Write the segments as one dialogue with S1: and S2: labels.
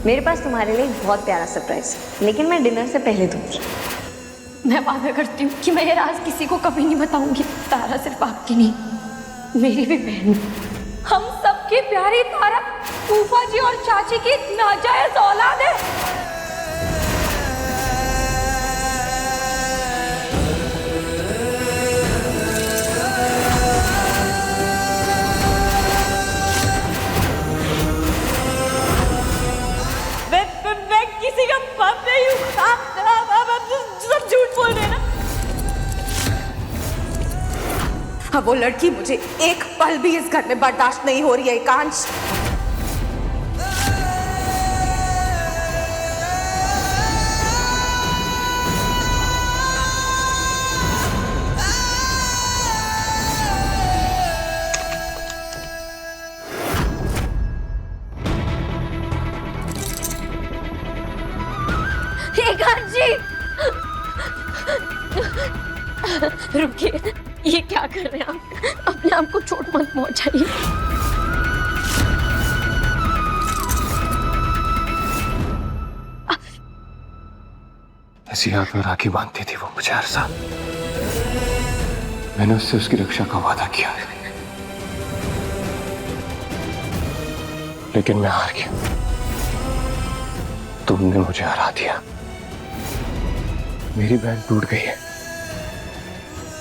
S1: मेरे पास तुम्हारे लिए एक बहुत प्यारा सरप्राइज है, लेकिन मैं डिनर से पहले दूंगी।
S2: मैं वादा करती हूँ कि मैं ये राज किसी को कभी नहीं बताऊंगी। तारा सिर्फ आपकी नहीं, मेरी भी बहन, हम सबकी प्यारी तारा फूफा जी और चाची की नाजायज औलाद है। मैं किसी का बाप नहीं हूँ। आप सब झूठ बोल रहे हैं ना।
S3: अब वो लड़की मुझे एक पल भी इस घर में बर्दाश्त नहीं हो रही है। एकांश,
S2: रुकिए, ये क्या कर रहे हैं आप? अपने आप को चोट मत पहुंचाइए।
S4: ऐसी आग में राखी बांधती थी वो मुझे हर साल। मैंने उससे उसकी रक्षा का वादा किया, लेकिन मैं हार गया। तुमने मुझे हरा दिया। मेरी बहन टूट गई है।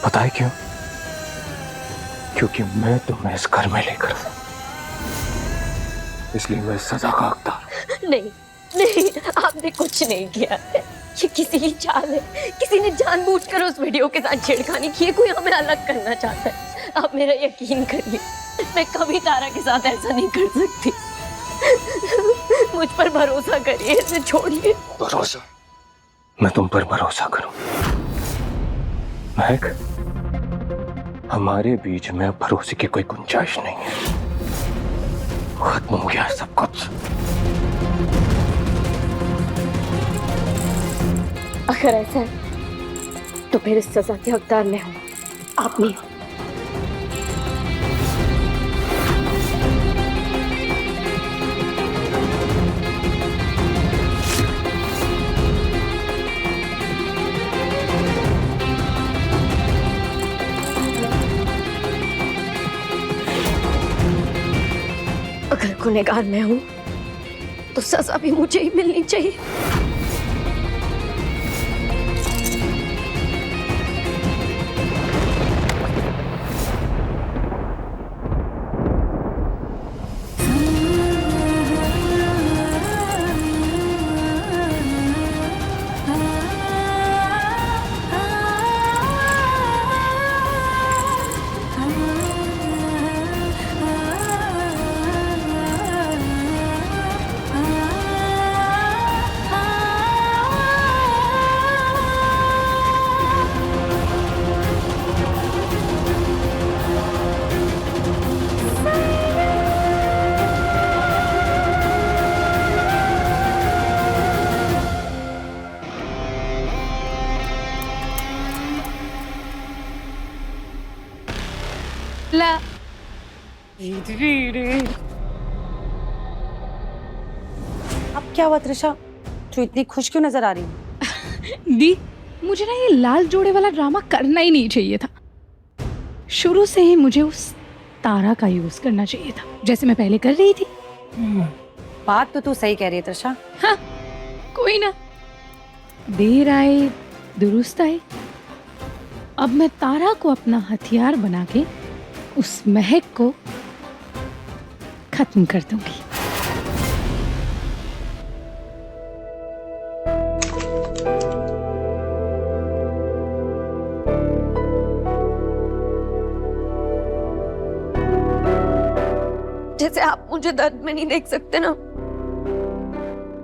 S4: पता है क्यों? क्योंकि मैं तुम्हें इस घर में लेकर आया, इसलिए मैं सजा का हकदार।
S2: नहीं नहीं, आपने कुछ नहीं किया है। ये किसी की चाल है। किसी ने जानबूझकर उस वीडियो के साथ छेड़खानी की है। कोई हमें अलग करना चाहता है। आप मेरा यकीन करिए, मैं कभी तारा के साथ ऐसा नहीं कर सकती। मुझ पर भरोसा करिए, इसे छोड़िए।
S4: भरोसा? मैं तुम पर भरोसा करूं? महक, हमारे बीच में भरोसे की कोई गुंजाइश नहीं है। खत्म हो गया सब कुछ।
S2: अगर ऐसा है तो फिर इस सजा के हकदार मैं हूं, आप नहीं। अगर गुनहगार मैं हूं तो सजा भी मुझे ही मिलनी चाहिए। ला
S5: अब क्या हुआ त्रिशा? तू इतनी खुश क्यों नजर आ रही है?
S6: दी, मुझे ना ये लाल जोड़े वाला ड्रामा करना ही नहीं चाहिए था। शुरू से ही मुझे उस तारा का यूज करना चाहिए था, जैसे मैं पहले कर रही थी।
S5: बात तो तू सही कह रही है त्रिशा।
S6: हाँ, कोई ना, देर आए दुरुस्त आए। अब मैं तारा को अपना हथियार बना के उस महक को खत्म कर दूंगी।
S2: जैसे आप मुझे दर्द में नहीं देख सकते ना,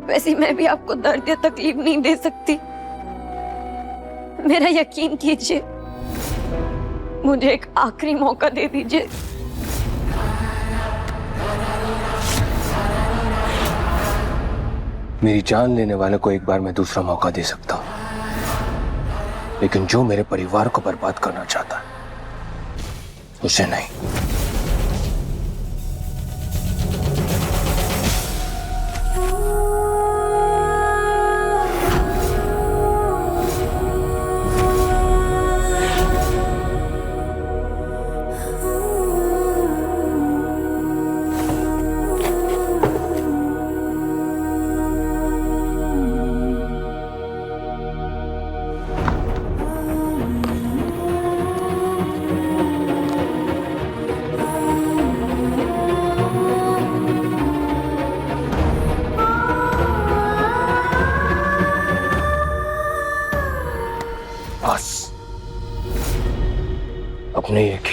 S2: वैसे मैं भी आपको दर्द या तकलीफ नहीं दे सकती। मेरा यकीन कीजिए, मुझे एक आखिरी मौका दे दीजिए।
S4: मेरी जान लेने वाले को एक बार मैं दूसरा मौका दे सकता हूं, लेकिन जो मेरे परिवार को बर्बाद करना चाहता है उसे नहीं।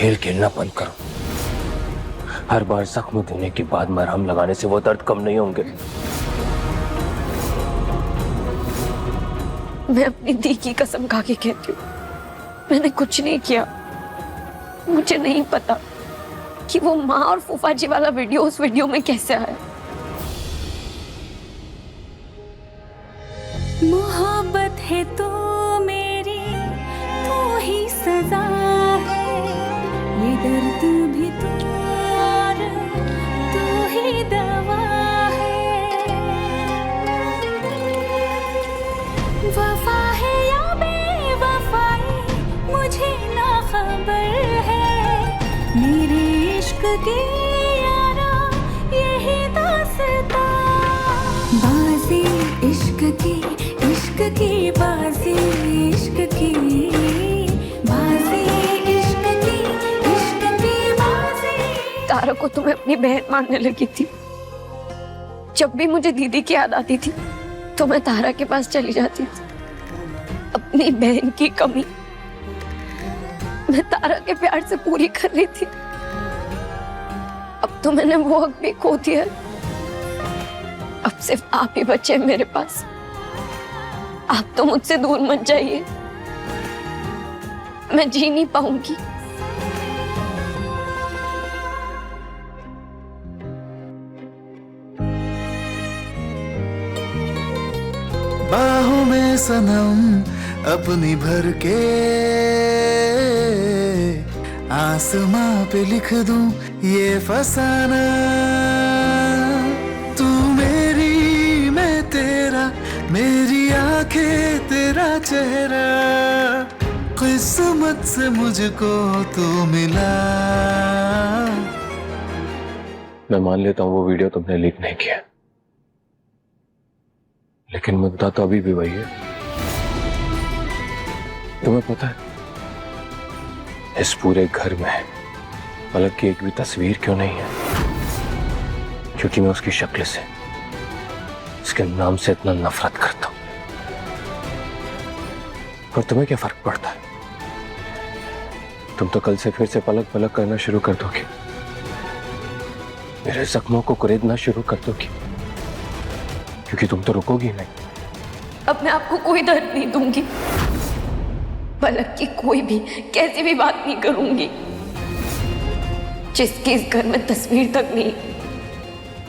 S4: खेल खेलना बंद करो। हर बार जख्म देने के बाद मरहम लगाने से वो दर्द कम नहीं होंगे।
S2: मैं अपनी दी की कसम खा के कहती हूँ, मैंने कुछ नहीं किया। मुझे नहीं पता कि वो माँ और फूफा जी वाला वीडियो उस वीडियो में कैसे आया।
S7: मोहब्बत है तो मेरी, तू ही सजा है, ये दर्द भी तो और तू ही दवा है। वफा है या बेवफाई मुझे ना खबर है, मेरे इश्क की यारा यही दास्तां। बाजी इश्क की बाजी, इश्क की बाजी, इश्क की बाजी।
S2: तारा को तो मैं अपनी बहन मानने लगी थी। जब भी मुझे दीदी की याद आती थी तो मैं तारा के पास चली जाती थी। अपनी बहन की कमी मैं तारा के प्यार से पूरी कर रही थी। अब तो मैंने वो हक भी खो दिया। अब सिर्फ आप ही बचे हैं मेरे पास। आप तो मुझसे दूर मत जाइए, मैं जी नहीं पाऊंगी।
S8: बाहों में सनम अपनी भर के, आसमां पे लिख दूं ये फसाना। तू मेरी मैं तेरा, मेरी आंखें तेरा चेहरा, किस्मत से मुझको तू मिला।
S4: मैं मान लेता हूं वो वीडियो तुमने लीक नहीं किया, लेकिन मुद्दा तो अभी भी वही है। तुम्हें पता है इस पूरे घर में पलक की एक भी तस्वीर क्यों नहीं है? क्योंकि मैं उसकी शक्ल से, उसके नाम से इतना नफरत करता हूं। और तुम्हें क्या फर्क पड़ता है? तुम तो कल से फिर से पलक पलक करना शुरू कर दोगे, मेरे जख्मों को कुरेदना शुरू कर दोगी, क्योंकि तुम तो रुकोगी नहीं।
S2: अब मैं आपको कोई दर्द नहीं दूंगी, पलक की कोई भी कैसी भी बात नहीं करूंगी। जिसकी इस घर में तस्वीर तक नहीं,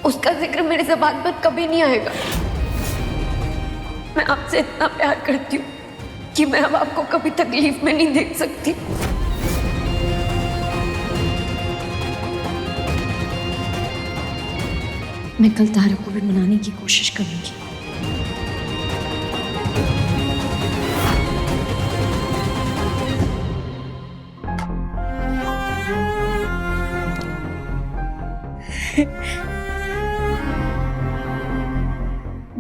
S2: उसका जिक्र मेरी ज़बान पर कभी नहीं आएगा। मैं आपसे इतना प्यार करती हूँ कि मैं अब आपको कभी तकलीफ में नहीं देख सकती। मैं कल तारा को भी मनाने की कोशिश करूंगी।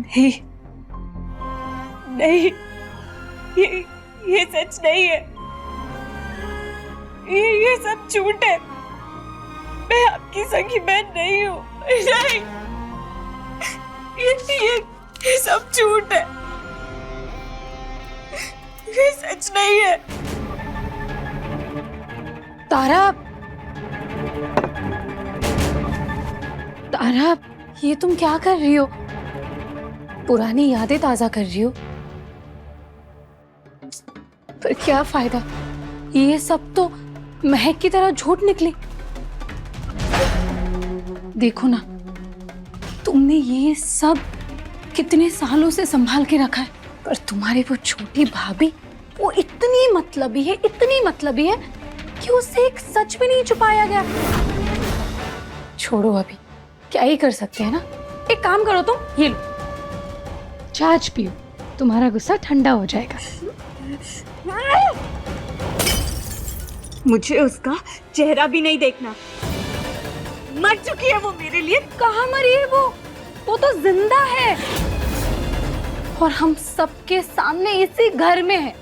S3: नहीं नहीं, ये सच नहीं है, ये सब झूठ है। मैं आपकी सगी बहन नहीं हूँ। नहीं, ये सब झूठ है, ये सच नहीं है।
S6: तारा, तारा, ये तुम क्या कर रही हो? पुरानी यादें ताजा कर रही हो? पर क्या फायदा, ये सब तो महक की तरह झूठ निकले। देखो ना, तुमने ये सब कितने सालों से संभाल के रखा है, पर तुम्हारी वो छोटी भाभी, वो इतनी मतलबी है, इतनी मतलबी है कि उससे एक सच भी नहीं छुपाया गया। छोड़ो, अभी क्या ही कर सकते हैं ना। एक काम करो तुम, ये लो छाछ पियो, तुम्हारा गुस्सा ठंडा हो जाएगा।
S3: मुझे उसका चेहरा भी नहीं देखना। मर चुकी है वो मेरे लिए।
S6: कहाँ मरी है वो तो जिंदा है और हम सबके सामने इसी घर में है।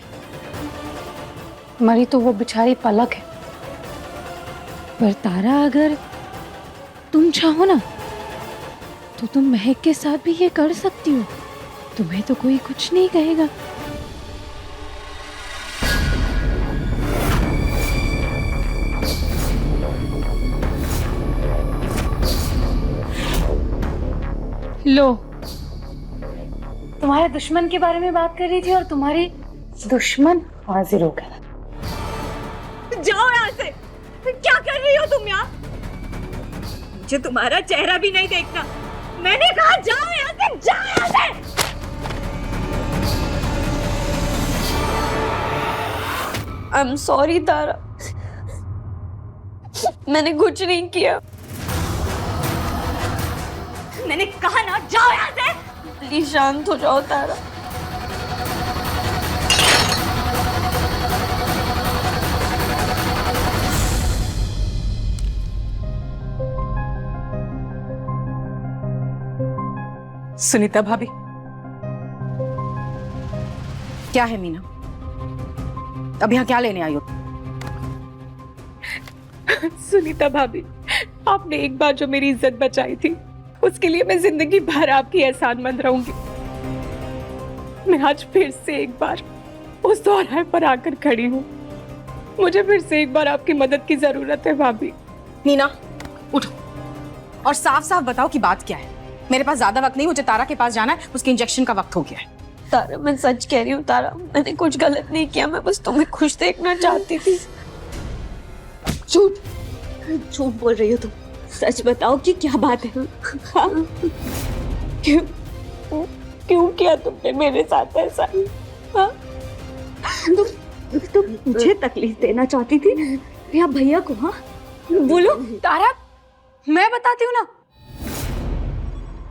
S6: मरी तो वो बेचारी पलक है, पर तारा, अगर तुम चाहो ना तो तुम महक के साथ भी ये कर सकती हो। तुम्हें तो कोई कुछ नहीं कहेगा। लो, तुम्हारे दुश्मन के बारे में बात कर रही थी और तुम्हारी दुश्मन हाजिर हो गया।
S3: जाओ यहाँ से। क्या कर रही हो तुम यहाँ? मुझे तुम्हारा चेहरा भी नहीं देखना। मैंने कहा जाओ यहाँ से, जाओ यहाँ से।
S2: आई एम सॉरी तारा, मैंने कुछ नहीं किया।
S3: मैंने कहा ना जाओ यहाँ से।
S2: प्लीज शांत हो जाओ तारा।
S3: सुनीता भाभी। क्या है मीना? अब यहाँ क्या लेने आई हो?
S9: सुनीता भाभी, आपने एक बार जो मेरी इज्जत बचाई थी, उसके लिए मैं जिंदगी भर आपकी एहसानमंद रहूंगी। मैं आज फिर से एक बार उस दौराहे पर आकर खड़ी हूँ। मुझे फिर से एक बार आपकी मदद की जरूरत है भाभी।
S3: मीना उठो और साफ साफ बताओ कि बात क्या है। मेरे पास ज्यादा वक्त नहीं, मुझे तारा के पास जाना है, उसके इंजेक्शन का वक्त हो गया है।
S2: तारा, मैं सच कह रही हूँ तारा, मैंने कुछ गलत नहीं किया, मैं बस तुम्हें खुश देखना चाहती थी। झूठ बोल रही हो तुम। सच बताओ कि क्या बात है। हाँ? क्यों किया तुमने मेरे साथ ऐसा? हाँ? तुम मुझे तकलीफ देना चाहती थी या भैया को? हाँ बोलो।
S6: तारा, मैं बताती हूँ ना,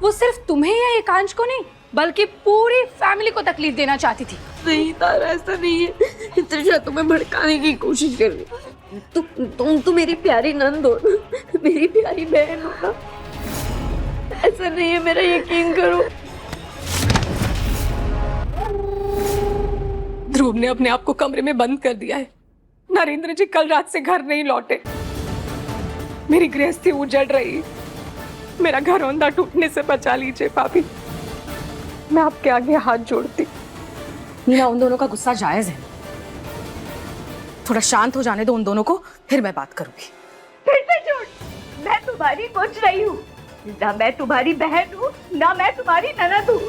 S6: वो सिर्फ तुम्हें या एकांश को नहीं बल्कि पूरी फैमिली को तकलीफ देना चाहती थी।
S2: नहीं तारा, ऐसा नहीं है। त्रिशा तुम्हें भड़काने की कोशिश कर रही है। तुम तो मेरी प्यारी नंद हो, मेरी प्यारी बहन हो ना। ऐसा नहीं है, मेरा यकीन करो।
S9: ध्रुव ने अपने आप को कमरे में बंद कर दिया है। नरेंद्र जी कल रात से घर नहीं लौटे। मेरी गृहस्थी उजड़ रही। मेरा घरौंदा टूटने से बचा लीजिए भाभी। मैं आपके आगे हाथ जोड़ती।
S3: मीना, उन दोनों का गुस्सा जायज है, थोड़ा शांत हो जाने दो उन दोनों को, फिर मैं बात करूंगी।
S1: फिर से झूठ। मैं तुम्हारी कुछ नहीं हूँ, ना मैं तुम्हारी बहन हूँ, ना मैं तुम्हारी ननद हूँ।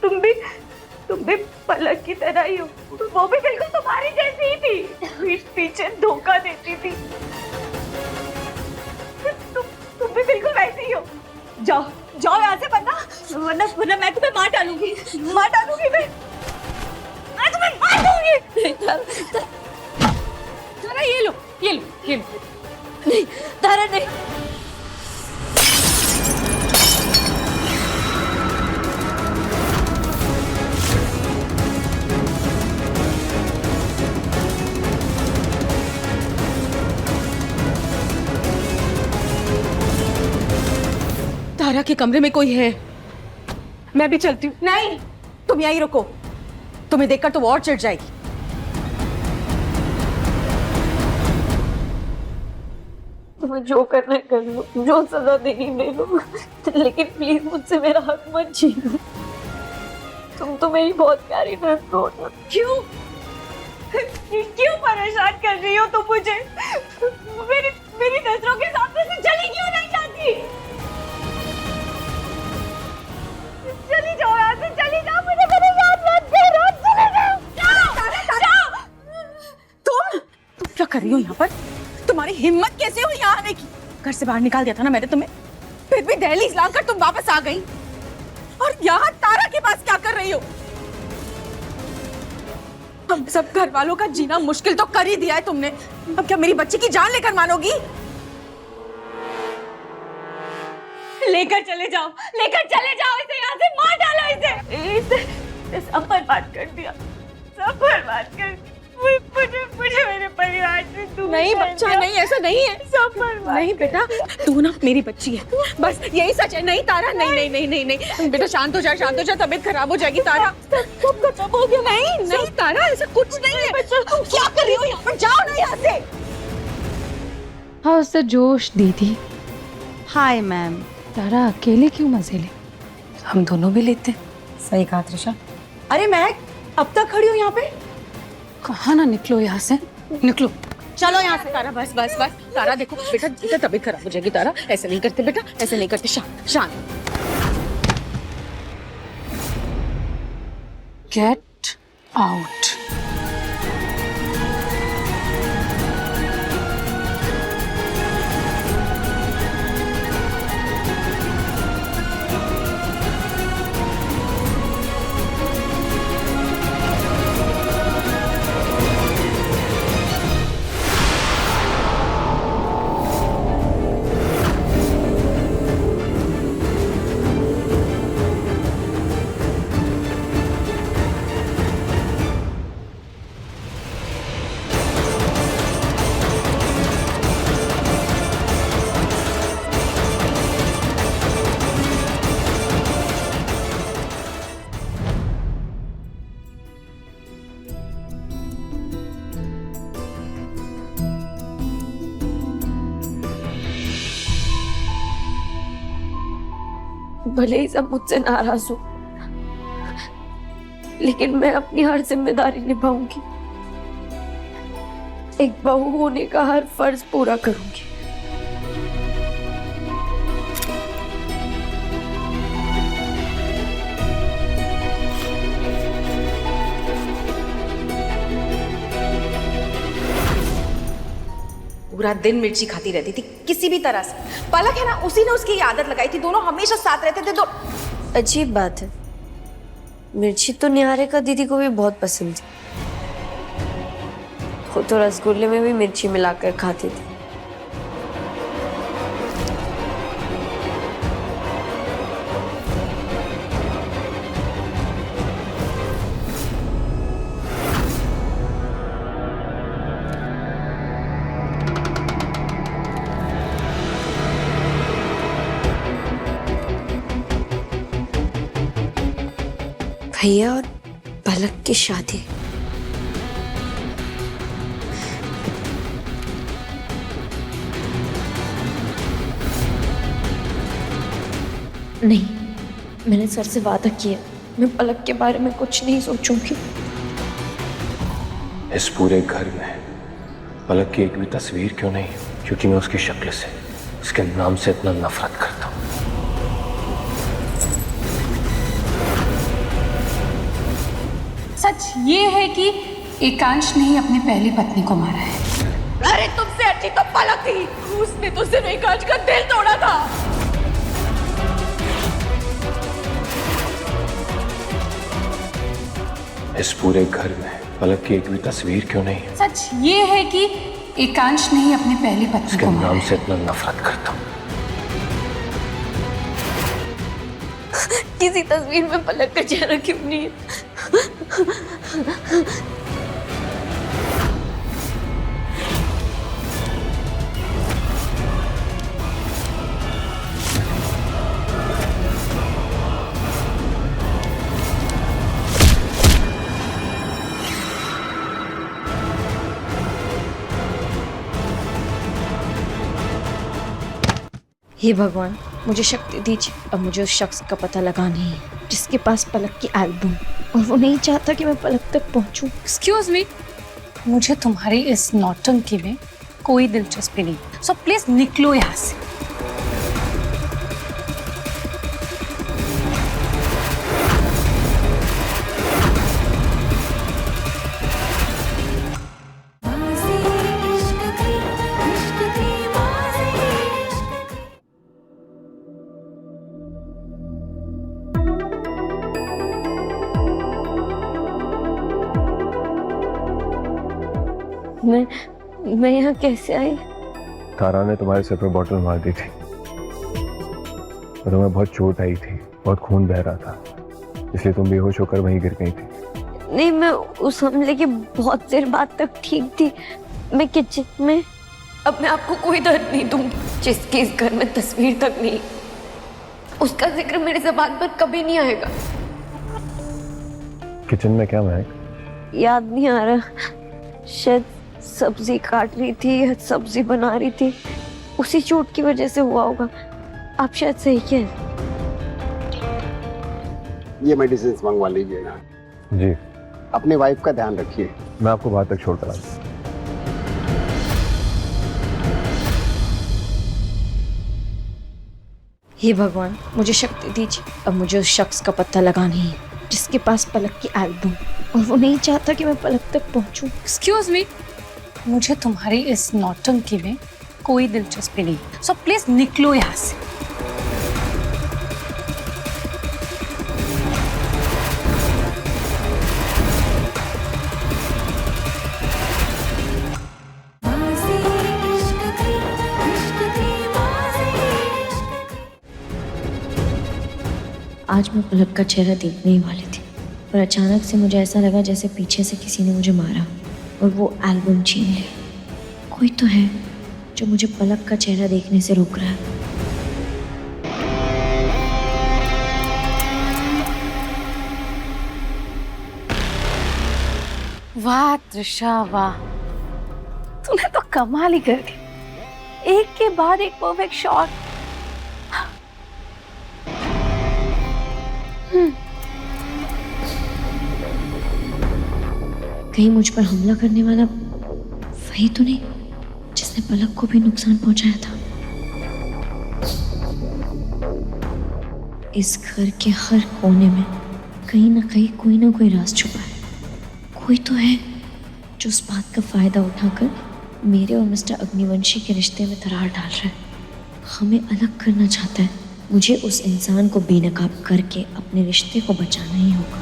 S1: तुम भी पलक की तरह ही हो। वो भी बिल्कुल तुम्हारी जैसी ही थी, पीछे धोखा देती थी। तुम भी बिल्कुल वैसी ही हो। जाओ यहाँ से, वरना मैं तुम्हें मार डालूंगी मैं तुम्हें मार दूंगी।
S6: तारा, ये लो।
S2: नहीं तारा, नहीं।
S3: तारा के कमरे में कोई है।
S9: मैं भी चलती हूँ।
S3: नहीं, तुम यहीं रुको, तुम्हें देखकर तो वो और चिढ़ जाएगी।
S2: तुम्हें जो करना है कर लो, जो सजा देनी दे लो, लेकिन प्लीज मुझसे मेरा हक मत छीनो। तुम तो मेरी बहुत प्यारी नंद हो ना।
S1: क्यों परेशान कर रही हो तुम मुझे? मेरी नजरों के सामने से चली क्यों नहीं जाती? चली जाओ यहाँ से, चली जाओ, मुझे मेरे साथ मत करो, चले जाओ।
S3: तुम क्या कर रही हो यहाँ पर? तुम्हारी हिम्मत कैसे हुई यहाँ आने की? घर से बाहर निकाल दिया था ना मैंने तुम्हें, फिर भी दहलीज लाकर तुम वापस आ गई, और यहाँ तारा के पास क्या कर रही हो? हम सब घर वालों का जीना मुश्किल तो कर ही दिया है तुमने, अब क्या मेरी बच्ची की जान लेकर मानोगी?
S1: लेकर चले जाओ इसे, यहाँ से मार डालो इसे सब बर्बाद कर दिया, सब बर्बाद कर। मुझे मेरे परिवार से दूर
S3: नहीं बच्चा, नहीं, ऐसा नहीं है।
S1: सब बर्बाद।
S3: नहीं बेटा, तू ना मेरी बच्ची है, बस यही सच है। नहीं तारा, नहीं बेटा, शांत हो जा, तबीयत खराब हो जाएगी तारा। सब खत्म हो गया। नहीं तारा, ऐसा कुछ नहीं है। तुम क्या कर रही हो यहाँ पर? जाओ ना यहाँ से।
S6: हाँ, उससे जोश दीदी।
S5: Hi ma'am.
S6: तारा, अकेले क्यों मजे ले, हम दोनों भी लेते।
S5: सही कहा त्रिशा। अरे मैं अब तक खड़ी हूँ यहाँ पे।
S6: कहाँ ना निकलो यहाँ से, निकलो,
S3: चलो यहाँ से। तारा बस बस बस, तारा देखो बेटा, बेटा तबीयत खराब हो जाएगी। तारा ऐसे नहीं करते बेटा, ऐसे नहीं करते। शांत शांत।
S6: Get out.
S2: भले ही सब मुझसे नाराज हो, लेकिन मैं अपनी हर जिम्मेदारी निभाऊंगी। एक बहू होने का हर फर्ज पूरा करूंगी।
S3: पूरा दिन मिर्ची खाती रहती थी किसी भी तरह से। पलक है ना, उसी ने उसकी आदत लगाई थी। दोनों हमेशा साथ रहते थे।
S2: अजीब बात है, मिर्ची तो निहारिका दीदी को भी बहुत पसंद थी। वो तो रसगुल्ले में भी मिर्ची मिलाकर खाती थी। भैया और पलक की शादी। नहीं, मैंने सर से वादा किया, मैं पलक के बारे में कुछ नहीं सोचूंगी।
S4: इस पूरे घर में पलक की एक भी तस्वीर क्यों नहीं? क्योंकि मैं उसकी शक्ल से, उसके नाम से इतना नफरत करता हूँ।
S6: सच ये है कि एकांश ने ही अपनी पहली पत्नी को मारा है।
S3: अरे तुमसे अच्छी तो पलक थी, उसने तो सिर्फ एकांश का दिल तोड़ा था।
S4: इस पूरे घर में पलक की एक भी तस्वीर क्यों नहीं है?
S6: सच ये है कि एकांश ने ही अपनी पहली पत्नी
S4: उसके
S6: को मारा
S4: नाम
S6: है।
S4: से इतना नफरत करता हूँ।
S2: किसी तस्वीर में पलक का चेहरा क्यों नहीं है? हे भगवान, मुझे शक्ति दीजिए। अब मुझे उस शख्स का पता लगाना ही है जिसके पास पलक की एल्बम, और वो नहीं चाहता कि मैं पलक तक पहुंचूं।
S6: एक्सक्यूज मी, मुझे तुम्हारी इस नौटंकी में कोई दिलचस्पी नहीं, सो प्लीज निकलो यहाँ से।
S2: मैं यहाँ कैसे आई?
S4: तारा ने तुम्हारे सिर पर बॉटल मार दी थी और तुम्हें बहुत चोट आई थी, बहुत खून बह रहा था, इसलिए तुम बेहोश होकर वहीं गिर गई थी।
S2: नहीं, मैं उस हमले के बहुत देर बाद तक ठीक थी। मैं किचन में, अब मैं आपको कोई दर्द नहीं दूंगी। जिसके इस घर में तस्वीर तक नहीं, उसका जिक्र मेरी ज़बान पर कभी नहीं आएगा।
S4: किचन में क्या महक?
S2: याद नहीं आ रहा, शायद सब्जी काट रही थी या सब्जी बना रही थी, उसी चोट की वजह से हुआ होगा। आप शायद सही कह।
S10: ये मेडिसिन मंगवा लीजिएगा।
S4: जी।
S10: अपने वाइफ का ध्यान रखिए।
S4: मैं आपको बाहर तक छोड़ कर आता हूं।
S2: हे भगवान, मुझे शक्ति दीजिए। अब मुझे उस शख्स का पता लगाना ही है जिसके पास पलक की एल्बम, और वो नहीं चाहता कि मैं पलक तक पहुंचूं।
S6: एक्सक्यूज मी, मुझे तुम्हारी इस नौटंकी में कोई दिलचस्पी नहीं, सो प्लीज निकलो यहाँ से।
S7: बाज़ी इश्क थी बाज़ी।
S2: आज मैं पलक का चेहरा देखने ही वाली थी, पर अचानक से मुझे ऐसा लगा जैसे पीछे से किसी ने मुझे मारा और वो एल्बम छीन लिया। कोई तो है जो मुझे पलक का चेहरा देखने से रोक रहा है।
S6: वाह त्रिशा वाह, तूने तो कमाल ही कर दी, एक के बाद एक परफेक्ट शॉट।
S2: कहीं मुझ पर हमला करने वाला वही तो नहीं जिसने पलक को भी नुकसान पहुंचाया था। इस घर के हर कोने में कहीं ना कोई राज छुपा है। कोई तो है जो उस बात का फायदा उठाकर मेरे और मिस्टर अग्निवंशी के रिश्ते में दरार डाल रहा है, हमें अलग करना चाहता है। मुझे उस इंसान को बेनकाब करके अपने रिश्ते को बचाना ही होगा।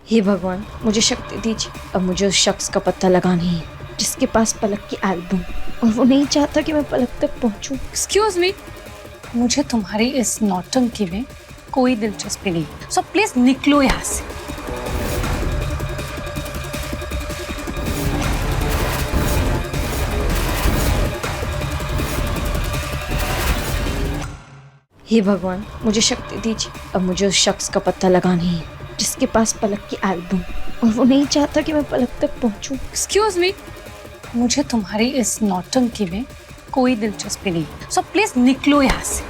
S2: हे भगवान, मुझे शक्ति दीजिए। अब मुझे उस शख्स का पता लगाना ही है जिसके पास पलक की एल्बम, और वो नहीं चाहता कि मैं पलक तक पहुंचूं।
S6: एक्सक्यूज मी, मुझे तुम्हारी इस नौटंकी में कोई दिलचस्पी नहीं, सो प्लीज निकलो यहाँ से।
S2: हे भगवान, मुझे शक्ति दीजिए। अब मुझे उस शख्स का पता लगाना ही है जिसके पास पलक की एल्बम, और वो नहीं चाहता कि मैं पलक तक पहुंचूं।
S6: एक्सक्यूज मी, मुझे तुम्हारी इस नौटंकी में कोई दिलचस्पी नहीं, सो प्लीज निकलो यहाँ से।